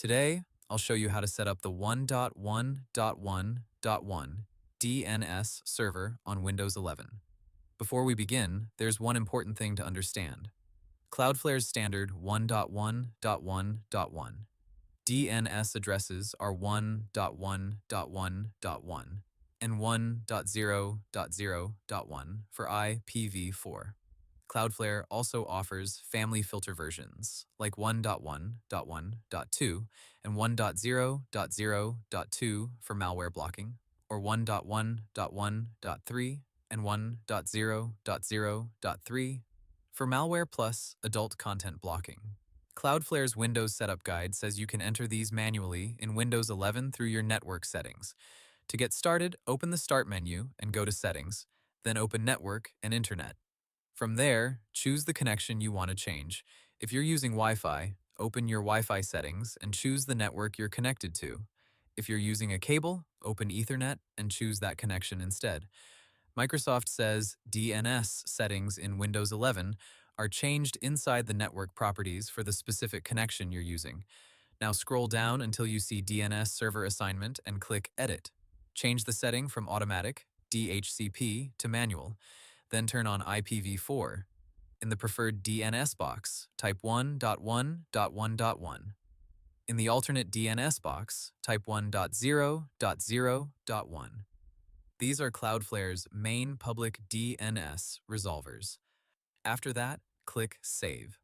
Today, I'll show you how to set up the 1.1.1.1 DNS server on Windows 11. Before we begin, there's one important thing to understand. Cloudflare's standard 1.1.1.1 DNS addresses are 1.1.1.1 and 1.0.0.1 for IPv4. Cloudflare also offers family filter versions like 1.1.1.2 and 1.0.0.2 for malware blocking, or 1.1.1.3 and 1.0.0.3 for malware plus adult content blocking. Cloudflare's Windows Setup Guide says you can enter these manually in Windows 11 through your network settings. To get started, open the Start menu and go to Settings, then open Network and Internet. From there, choose the connection you want to change. If you're using Wi-Fi, open your Wi-Fi settings and choose the network you're connected to. If you're using a cable, open Ethernet and choose that connection instead. Microsoft says DNS settings in Windows 11 are changed inside the network properties for the specific connection you're using. Now scroll down until you see DNS server assignment and click Edit. Change the setting from automatic, DHCP, to manual. Then turn on IPv4. In the preferred DNS box, type 1.1.1.1. In the alternate DNS box, type 1.0.0.1. These are Cloudflare's main public DNS resolvers. After that, click Save.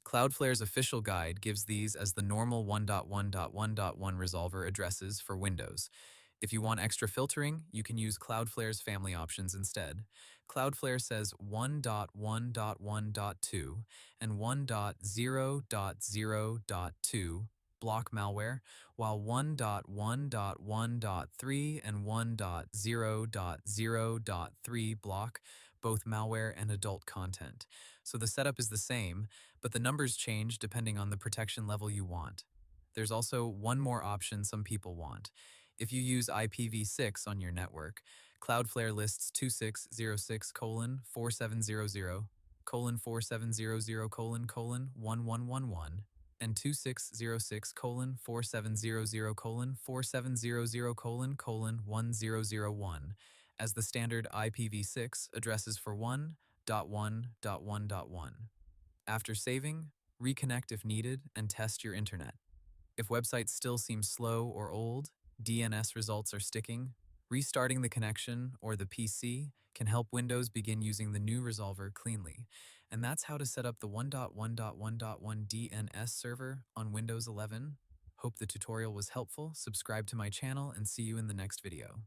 Cloudflare's official guide gives these as the normal 1.1.1.1 resolver addresses for Windows. If you want extra filtering, you can use Cloudflare's family options instead. Cloudflare says 1.1.1.2 and 1.0.0.2 block malware, while 1.1.1.3 and 1.0.0.3 block both malware and adult content. So the setup is the same, but the numbers change depending on the protection level you want. There's also one more option some people want. If you use IPv6 on your network, Cloudflare lists 2606:4700:4700:1111 and 2606:4700:4700:1001 as the standard IPv6 addresses for 1.1.1.1. After saving, reconnect if needed and test your internet. If websites still seem slow or old, DNS results are sticking, restarting the connection or the PC can help Windows begin using the new resolver cleanly. And that's how to set up the 1.1.1.1 DNS server on Windows 11. Hope the tutorial was helpful. Subscribe to my channel and see you in the next video.